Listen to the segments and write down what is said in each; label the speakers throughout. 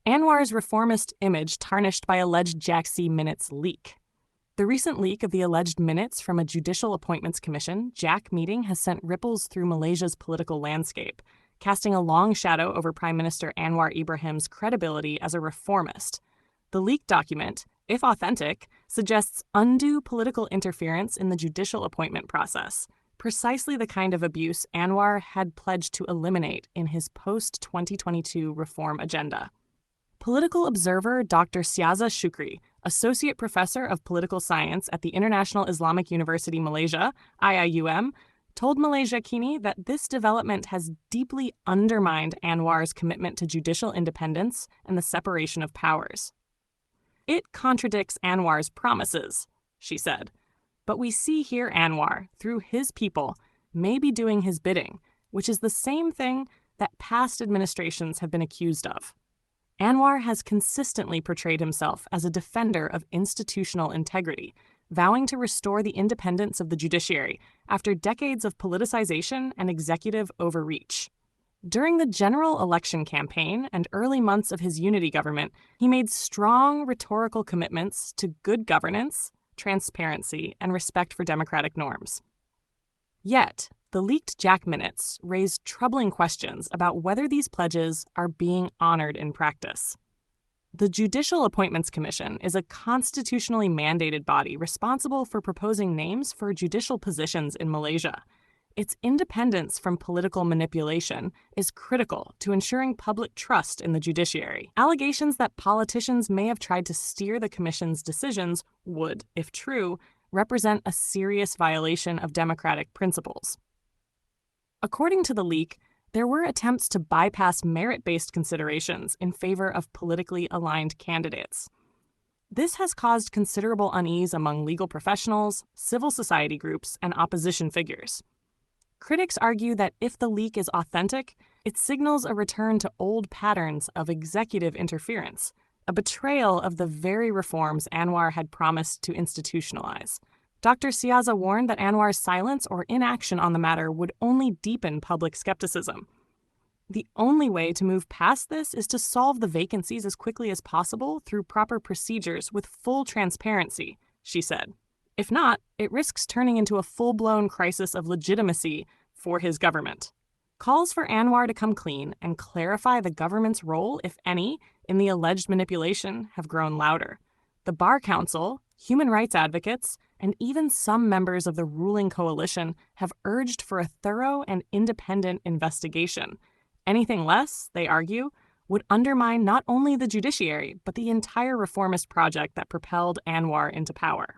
Speaker 1: Anwar's reformist image tarnished by alleged JAC minutes leak. The recent leak of the alleged minutes from a Judicial Appointments Commission JAC meeting has sent ripples through Malaysia's political landscape, casting a long shadow over Prime Minister Anwar Ibrahim's credibility as a reformist. The leaked document, if authentic, suggests undue political interference in the judicial appointment process, precisely the kind of abuse Anwar had pledged to eliminate in his post-2022 reform agenda. Political observer Dr Syaza Shukri, Associate Professor of Political Science at the International Islamic University Malaysia, IIUM, told Malaysiakini that this development has deeply undermined Anwar's commitment to judicial independence and the separation of powers. It contradicts Anwar's promises, she said. But we see here Anwar, through his people, may be doing his bidding, which is the same thing that past administrations have been accused of. Anwar has consistently portrayed himself as a defender of institutional integrity, vowing to restore the independence of the judiciary after decades of politicization and executive overreach. During the general election campaign and early months of his unity government, he made strong rhetorical commitments to good governance, transparency, and respect for democratic norms. Yet, the leaked JAC minutes raised troubling questions about whether these pledges are being honored in practice. The Judicial Appointments Commission is a constitutionally mandated body responsible for proposing names for judicial positions in Malaysia. Its independence from political manipulation is critical to ensuring public trust in the judiciary. Allegations that politicians may have tried to steer the Commission's decisions would, if true, represent a serious violation of democratic principles. According to the leak, there were attempts to bypass merit-based considerations in favor of politically aligned candidates. This has caused considerable unease among legal professionals, civil society groups, and opposition figures. Critics argue that if the leak is authentic, it signals a return to old patterns of executive interference, a betrayal of the very reforms Anwar had promised to institutionalize. Dr. Syaza warned that Anwar's silence or inaction on the matter would only deepen public skepticism. The only way to move past this is to solve the vacancies as quickly as possible through proper procedures with full transparency, she said. If not, it risks turning into a full-blown crisis of legitimacy for his government. Calls for Anwar to come clean and clarify the government's role, if any, in the alleged manipulation have grown louder. The Bar Council, human rights advocates, and even some members of the ruling coalition have urged for a thorough and independent investigation. Anything less, they argue, would undermine not only the judiciary, but the entire reformist project that propelled Anwar into power.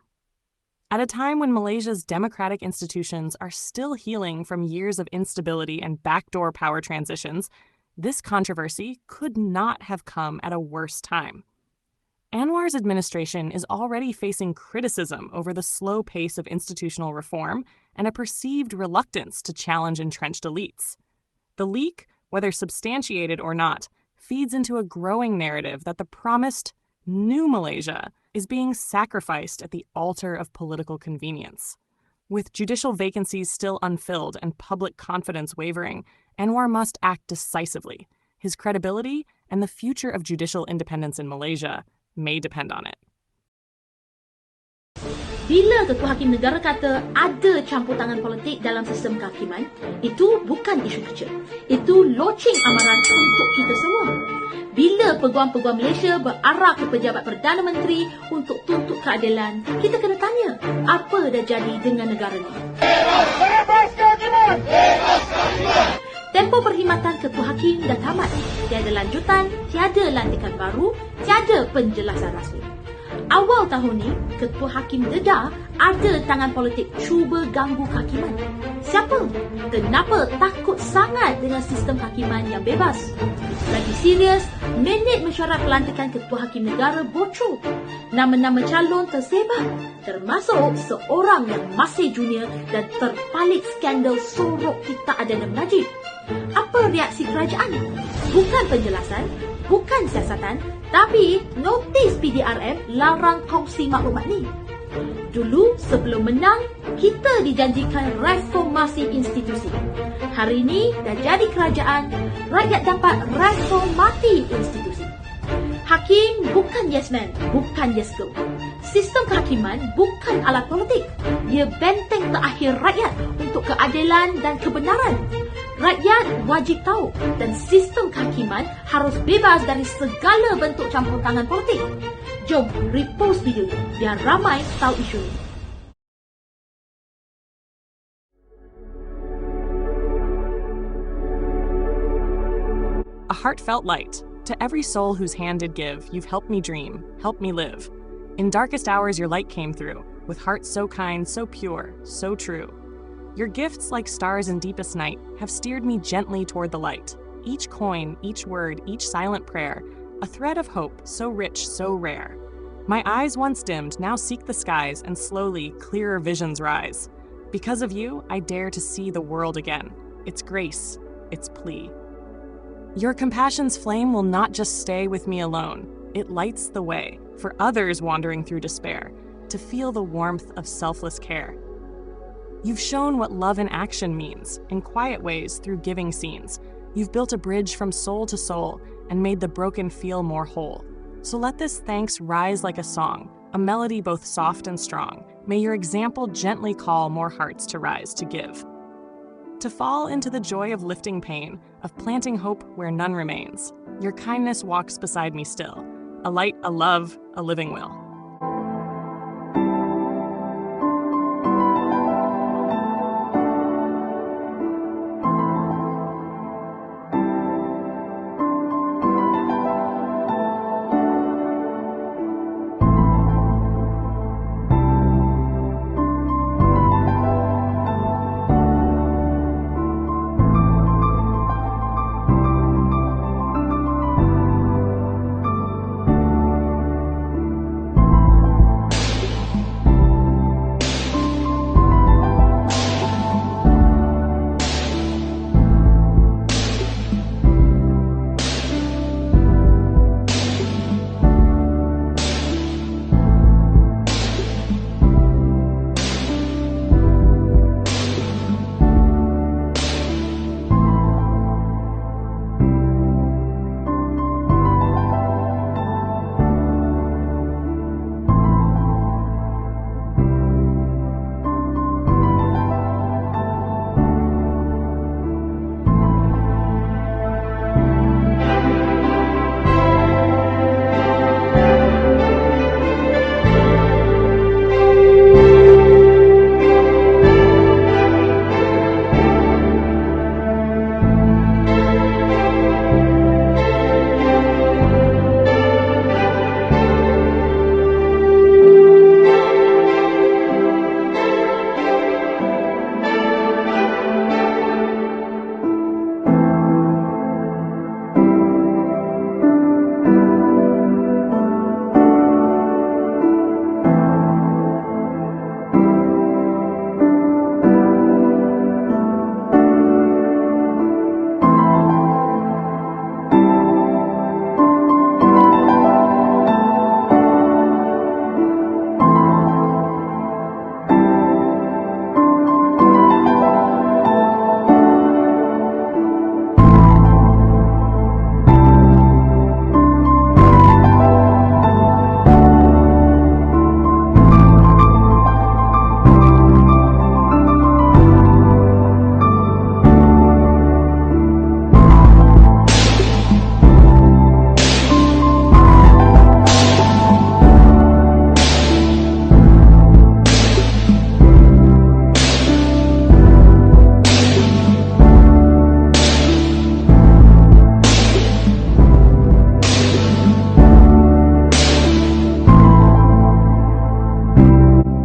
Speaker 1: At a time when Malaysia's democratic institutions are still healing from years of instability and backdoor power transitions, this controversy could not have come at a worse time. Anwar's administration is already facing criticism over the slow pace of institutional reform and a perceived reluctance to challenge entrenched elites. The leak, whether substantiated or not, feeds into a growing narrative that the promised new Malaysia is being sacrificed at the altar of political convenience. With judicial vacancies still unfilled and public confidence wavering, Anwar must act decisively. His credibility and the future of judicial independence in Malaysia may depend on it.
Speaker 2: Bila Ketua Hakim Negara kata ada campur tangan politik dalam sistem kehakiman, itu bukan isu kecil. Itu loceng amaran untuk kita semua. Bila peguam-peguam Malaysia berarah ke pejabat Perdana Menteri untuk tuntut keadilan, kita kena tanya, apa dah jadi dengan negara ni? Bebas kehakiman! Bebas kehakiman! Tempoh perkhidmatan Ketua Hakim dah tamat. Tiada lanjutan, tiada lantikan baru, tiada penjelasan rasmi. Awal tahun ni, Ketua Hakim dedah ada tangan politik cuba ganggu kehakiman. Siapa? Kenapa takut sangat dengan sistem kehakiman yang bebas? Lagi serius, minit mesyuarat pelantikan Ketua Hakim Negara bocor. Nama-nama calon tersebar, termasuk seorang yang masih junior dan terpalit skandal sorok Kitab Adana Najib. Apa reaksi kerajaan? Bukan penjelasan, bukan siasatan, tapi notis PDRM larang kongsi maklumat ni. Dulu sebelum menang, kita dijanjikan reformasi institusi. Hari ini dah jadi kerajaan, rakyat dapat reformati institusi. Hakim bukan yes man, bukan yes girl. Sistem kehakiman bukan alat politik. Ia benteng terakhir rakyat untuk keadilan dan kebenaran. Rakyat wajib tahu dan sistem kehakiman harus bebas dari segala bentuk campur tangan politik. Jom repost video ini biar ramai tahu isu ini.
Speaker 1: A heartfelt light. To every soul whose hand did give, you've helped me dream, helped me live. In darkest hours your light came through, with hearts so kind, so pure, so true. Your gifts, like stars in deepest night, have steered me gently toward the light. Each coin, each word, each silent prayer, a thread of hope, so rich, so rare. My eyes once dimmed, now seek the skies, and slowly, clearer visions rise. Because of you, I dare to see the world again. Its grace, its plea. Your compassion's flame will not just stay with me alone. It lights the way for others wandering through despair to feel the warmth of selfless care. You've shown what love in action means, in quiet ways through giving scenes. You've built a bridge from soul to soul and made the broken feel more whole. So let this thanks rise like a song, a melody both soft and strong. May your example gently call more hearts to rise to give. To fall into the joy of lifting pain, of planting hope where none remains. Your kindness walks beside me still, a light, a love, a living will.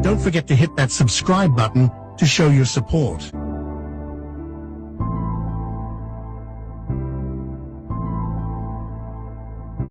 Speaker 3: Don't forget to hit that subscribe button to show your support.